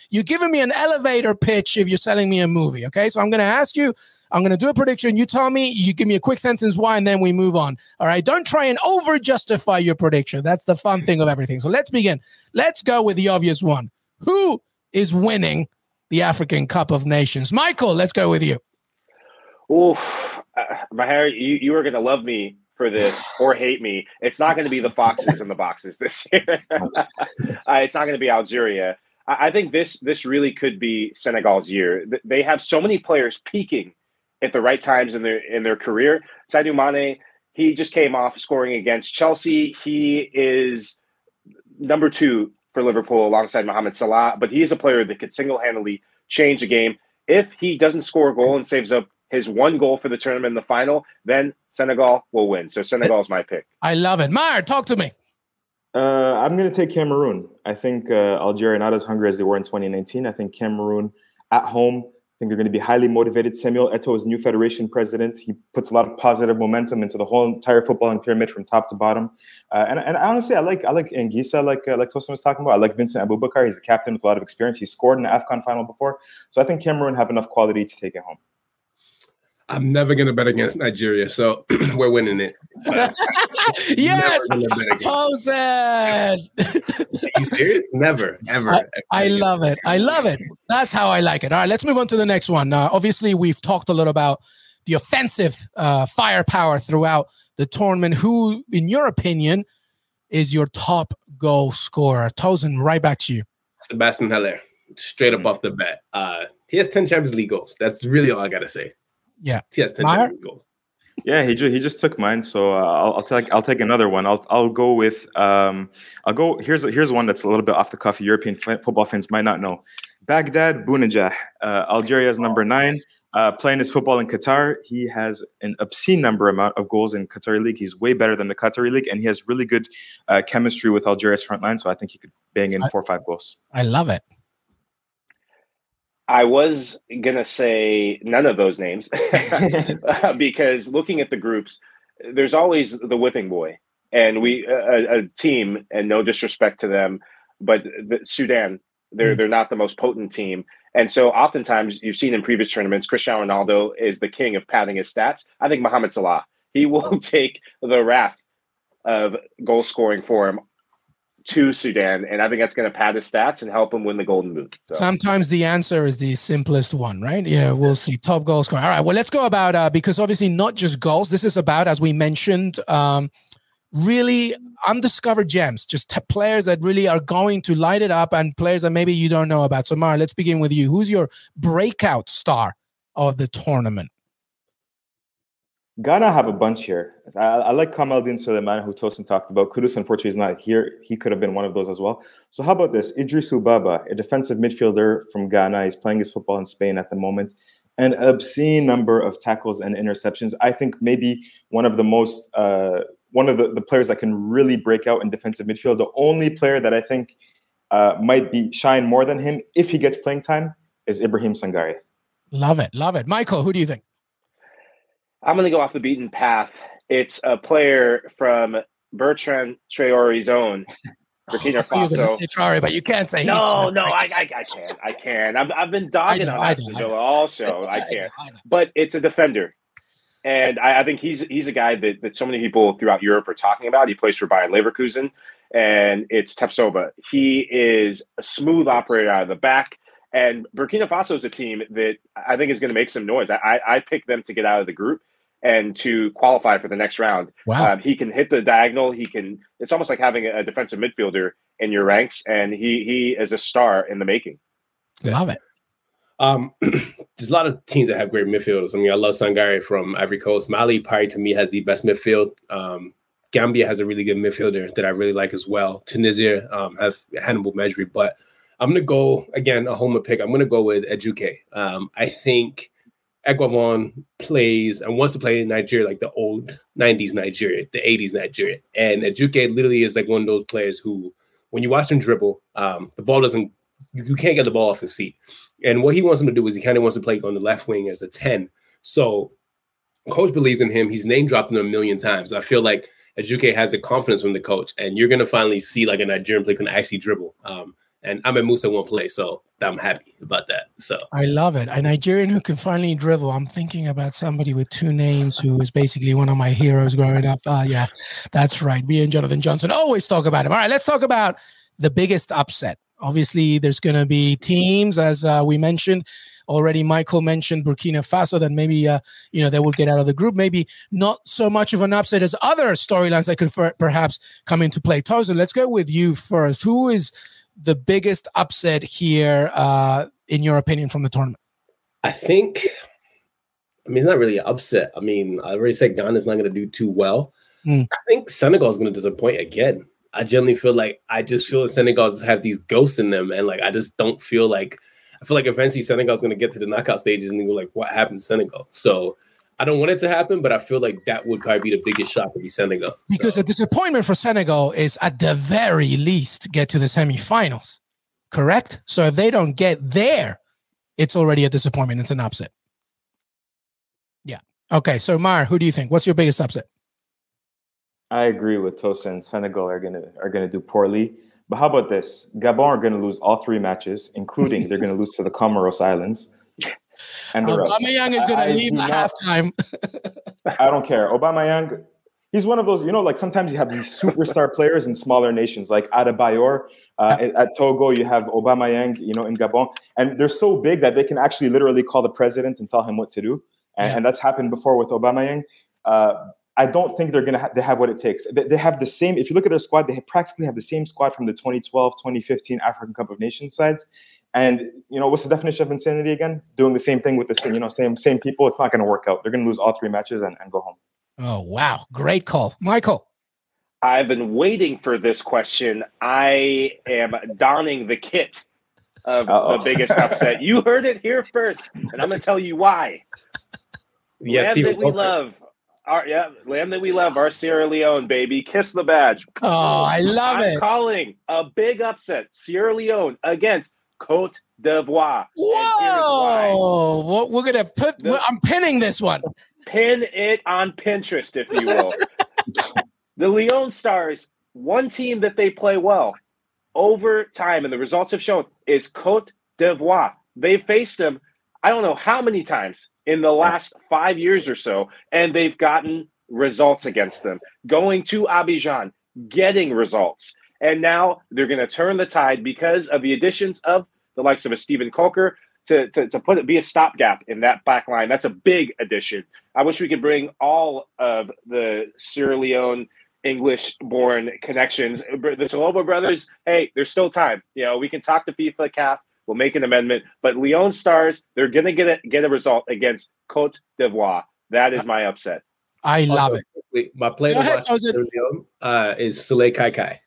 [SPEAKER 1] you're giving me an elevator pitch if you're selling me a movie, okay? So I'm going to ask you, I'm going to do a prediction. You tell me, you give me a quick sentence why, and then we move on. All right? Don't try and over-justify your prediction. That's the fun thing of everything. So let's begin. Let's go with the obvious one. Who is winning the African Cup of Nations? Michael, let's go with you.
[SPEAKER 5] Oof. Maher, you are going to love me for this or hate me. It's not going to be the Foxes in the boxes this year. It's not going to be Algeria. I think this really could be Senegal's year. They have so many players peaking at the right times in their career. Sadio Mané, he just came off scoring against Chelsea. He is number 2 for Liverpool alongside Mohamed Salah, but he is a player that could single-handedly change a game. If he doesn't score a goal and saves up his 1 goal for the tournament in the final, then Senegal will win. So Senegal is my pick.
[SPEAKER 1] I love it. Maher, talk to me.
[SPEAKER 3] I'm going to take Cameroon. I think Algeria not as hungry as they were in 2019. I think Cameroon at home, I think they're going to be highly motivated. Samuel Eto'o is new federation president. He puts a lot of positive momentum into the whole entire footballing pyramid from top to bottom. And honestly, I like Ngisa, like Tosin was talking about. I like Vincent Aboubakar. He's a captain with a lot of experience. He scored in the AFCON final before. So I think Cameroon have enough quality to take it home.
[SPEAKER 4] I'm never going to bet against Nigeria, so we're winning it.
[SPEAKER 1] Yes, Tosin.
[SPEAKER 4] Are you serious? Never, ever.
[SPEAKER 1] I love it. I love it. That's how I like it. All right, let's move on to the next one. Obviously, we've talked a lot about the offensive firepower throughout the tournament. Who, in your opinion, is your top goal scorer? Tosin, right back to you.
[SPEAKER 4] Sebastian Haller, straight up off the bat. He has 10 Champions League goals. That's really all I got to say.
[SPEAKER 1] Yeah,
[SPEAKER 4] he has 10 Champions League goals.
[SPEAKER 3] Yeah, he just took mine, so I'll take another one. I'll go with here's one that's a little bit off the cuff. European football fans might not know. Baghdad Bounedjah, Algeria's number 9, playing his football in Qatar. He has an obscene amount of goals in Qatari league. He's way better than the Qatari league, and he has really good chemistry with Algeria's front line. So I think he could bang in 4 or 5 goals.
[SPEAKER 1] I love it.
[SPEAKER 5] I was going to say none of those names because looking at the groups, there's always the whipping boy, and a team, and no disrespect to them, but Sudan, they're not the most potent team. And so oftentimes you've seen in previous tournaments, Cristiano Ronaldo is the king of padding his stats. I think Mohamed Salah, he will take the wrath of goal scoring for him to Sudan, and I think that's going to pad his stats and help him win the Golden Boot. So.
[SPEAKER 1] Sometimes the answer is the simplest one, right? Yeah, we'll see. Top goal scorer. All right, well, let's go about, because obviously not just goals. This is about, as we mentioned, really undiscovered gems, just players that really are going to light it up and players that maybe you don't know about. So, Maher, let's begin with you. Who's your breakout star of the tournament?
[SPEAKER 3] Ghana have a bunch here. I like Kamaldeen Suleiman, who Tosin talked about. Kudus, unfortunately, is not here. He could have been one of those as well. So how about this? Idris Ubaba, a defensive midfielder from Ghana. He's playing his football in Spain at the moment. An obscene number of tackles and interceptions. I think maybe one of the most, one of the players that can really break out in defensive midfield. The only player that I think might shine more than him if he gets playing time is Ibrahim Sangare.
[SPEAKER 1] Love it. Love it. Michael, who do you think?
[SPEAKER 5] I'm going to go off the beaten path. It's a player from Bertrand Traore's own Burkina Faso.
[SPEAKER 1] Say Traore, but you can't say.
[SPEAKER 5] I can. I've been dogging on Aston Villa all show. I can't. But it's a defender, and I think he's a guy that so many people throughout Europe are talking about. He plays for Bayer Leverkusen, and it's Tepsoba. He is a smooth operator out of the back. And Burkina Faso is a team that I think is going to make some noise. I picked them to get out of the group and to qualify for the next round.
[SPEAKER 1] Wow.
[SPEAKER 5] He can hit the diagonal. It's almost like having a defensive midfielder in your ranks, and he is a star in the making.
[SPEAKER 1] Love it.
[SPEAKER 4] There's a lot of teams that have great midfielders. I mean, I love Sangare from Ivory Coast. Mali, probably to me, has the best midfield. Gambia has a really good midfielder that I really like as well. Tunisia have Hannibal Mejri, but I'm going to go, again, a homer pick. I'm going to go with Ejuke. I think Eguavon plays and wants to play in Nigeria like the old 90s Nigeria, the 80s Nigeria. And Ejuke literally is like one of those players who, when you watch him dribble, the ball doesn't, you can't get the ball off his feet. And what he wants him to do is he kind of wants to play on the left wing as a 10. So coach believes in him. He's name dropped him a million times. I feel like Ejuke has the confidence from the coach, and you're going to finally see like a Nigerian player can actually dribble. And Ahmed Musa won't play, so I'm happy about that. So
[SPEAKER 1] I love it. A Nigerian who can finally dribble. I'm thinking about somebody with two names who is basically one of my heroes growing up. Yeah, that's right. Me and Jonathan Johnson always talk about him. All right, let's talk about the biggest upset. Obviously, there's going to be teams, as we mentioned already. Michael mentioned Burkina Faso, that maybe they will get out of the group. Maybe not so much of an upset as other storylines that could perhaps come into play. Tosin, let's go with you first. Who is the biggest upset here, in your opinion, from the tournament?
[SPEAKER 4] I think, it's not really an upset. I already said Ghana's not going to do too well. I think Senegal is going to disappoint again. I generally feel like Senegal have these ghosts in them, and I just don't feel like, I feel like eventually Senegal is going to get to the knockout stages and go like, what happened to Senegal? So I don't want it to happen, but I feel like that would probably be the biggest shock to be Senegal.
[SPEAKER 1] Because the disappointment for Senegal is at the very least get to the semifinals, correct? So if they don't get there, it's already a disappointment. It's an upset. Yeah. Okay. So Maher, who do you think? What's your biggest upset?
[SPEAKER 3] I agree with Tosin. Senegal are gonna do poorly. But how about this? Gabon are gonna lose all 3 matches, including they're gonna lose to the Comoros Islands. And
[SPEAKER 1] Aubameyang is going to leave at halftime.
[SPEAKER 3] I don't care. Aubameyang, he's one of those, like sometimes you have these superstar players in smaller nations, like Adebayor. At Togo, you have Aubameyang, in Gabon. And they're so big that they can actually literally call the president and tell him what to do. And that's happened before with Aubameyang. I don't think they have what it takes. They have the same, if you look at their squad, they practically have the same squad from the 2012, 2015 African Cup of Nations sides. And, what's the definition of insanity again? Doing the same thing with the same people. It's not going to work out. They're going to lose all 3 matches and go home.
[SPEAKER 1] Oh, wow. Great call. Michael.
[SPEAKER 5] I've been waiting for this question. I am donning the kit of the biggest upset. You heard it here first, and I'm going to tell you why.
[SPEAKER 4] Yes,
[SPEAKER 5] land that we love, our Sierra Leone, baby. Kiss the badge.
[SPEAKER 1] Oh, I love it.
[SPEAKER 5] I'm calling a big upset. Sierra Leone against Côte d'Ivoire.
[SPEAKER 1] Whoa! We're gonna I'm pinning this one.
[SPEAKER 5] Pin it on Pinterest, if you will. The Leon Stars, one team that they play well over time, and the results have shown, is Cote d'Ivoire. They've faced them, I don't know how many times in the last 5 years or so, and they've gotten results against them. Going to Abidjan, getting results. And now they're going to turn the tide because of the additions of the likes of a Steven Coker to be a stopgap in that back line. That's a big addition. I wish we could bring all of the Sierra Leone English-born connections. The Saloba brothers, hey, there's still time. You know, we can talk to FIFA, CAF. We'll make an amendment. But Leon Stars, they're going to get a result against Cote d'Ivoire. That is my upset.
[SPEAKER 1] I love it.
[SPEAKER 4] My player is Sule Kai.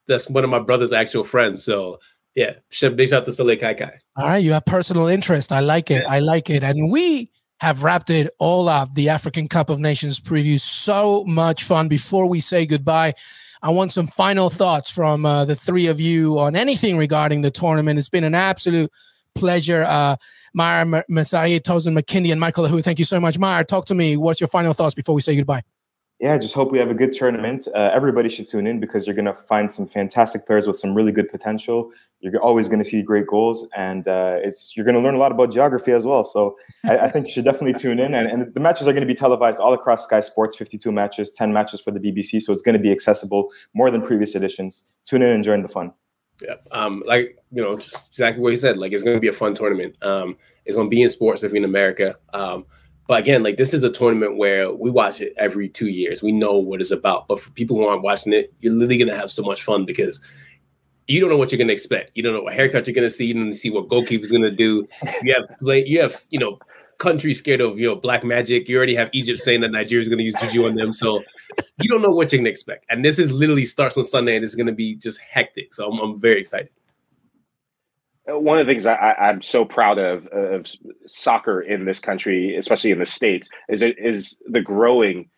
[SPEAKER 4] That's one of my brother's actual friends. So yeah, big shout out to Sule Kai.
[SPEAKER 1] All right, you have personal interest. I like it. I like it. And we have wrapped it all up. The African Cup of Nations preview. So much fun. Before we say goodbye, I want some final thoughts from the three of you on anything regarding the tournament. It's been an absolute pleasure. Maher, Mezahi, Tosin Makinde, and Michael Lahoud, thank you so much. Maher, talk to me. What's your final thoughts before we say goodbye?
[SPEAKER 3] Yeah, I just hope we have a good tournament. Everybody should tune in because you're going to find some fantastic players with some really good potential. You're always going to see great goals, and you're going to learn a lot about geography as well. So I think you should definitely tune in. And the matches are going to be televised all across Sky Sports, 52 matches, 10 matches for the BBC. So it's going to be accessible more than previous editions. Tune in and join the fun.
[SPEAKER 4] Yeah, just exactly what he said. Like, it's going to be a fun tournament. It's going to be in sports if you're in America. But again, like, this is a tournament where we watch it every 2 years. We know what it's about. But for people who aren't watching it, you're literally going to have so much fun because you don't know what you're going to expect. You don't know what haircut you're going to see. You don't see what goalkeeper's going to do. You have countries scared of black magic. You already have Egypt saying that Nigeria's going to use juju on them. So you don't know what you're going to expect. And this is literally starts on Sunday, and it's going to be just hectic. So I'm very excited.
[SPEAKER 5] One of the things I'm so proud of soccer in this country, especially in the States, is the growing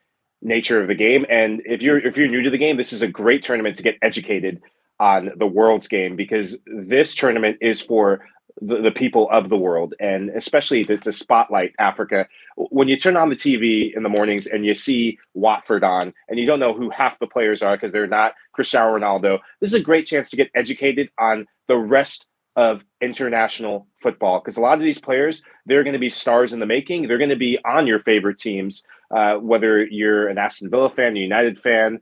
[SPEAKER 5] nature of the game. And if you're new to the game, this is a great tournament to get educated on the world's game, because this tournament is for the people of the world, and especially to spotlight Africa. When you turn on the TV in the mornings and you see Watford on, and you don't know who half the players are because they're not Cristiano Ronaldo, this is a great chance to get educated on the rest of international football, because a lot of these players, they're going to be stars in the making. They're going to be on your favorite teams, whether you're an Aston Villa fan, a United fan,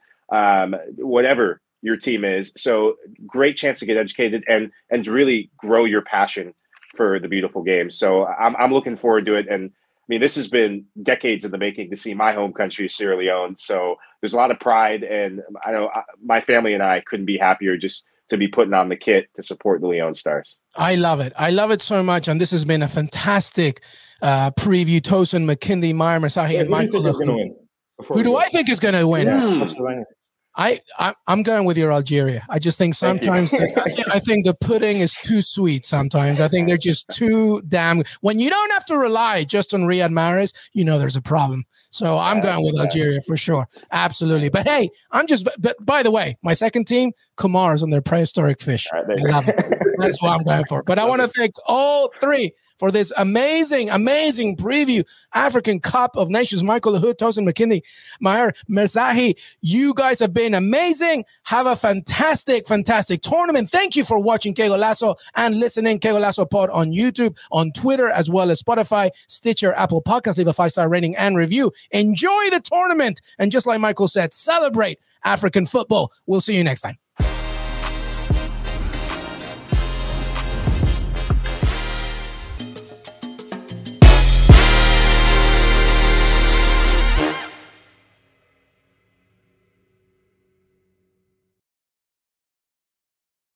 [SPEAKER 5] whatever your team is. So great chance to get educated and to really grow your passion for the beautiful game. So I'm looking forward to it. And I mean, this has been decades in the making to see my home country, Sierra Leone. So there's a lot of pride, and I know my family and I couldn't be happier just to be putting on the kit to support the Leon Stars.
[SPEAKER 1] I love it. I love it so much. And this has been a fantastic preview. Tosin Makinde, Maher, Mezahi, and Michael. Who do I think is going to win? I'm going with your Algeria. I just think sometimes I think the pudding is too sweet sometimes. I think they're just too damn. When you don't have to rely just on Riyad Mahrez, there's a problem. So I'm going with Algeria for sure. Absolutely. But hey, but by the way, my second team, Comoros on their prehistoric fish. I love it. That's what I'm going for. But I want to thank all three for this amazing, amazing preview. African Cup of Nations. Michael Lahoud, Tosin Makinde, Maher, Mezahi. You guys have been amazing. Have a fantastic, fantastic tournament. Thank you for watching Qué Golazo and listening Qué Golazo Pod on YouTube, on Twitter, as well as Spotify, Stitcher, Apple Podcasts. Leave a 5-star rating and review. Enjoy the tournament. And just like Michael said, celebrate African football. We'll see you next time.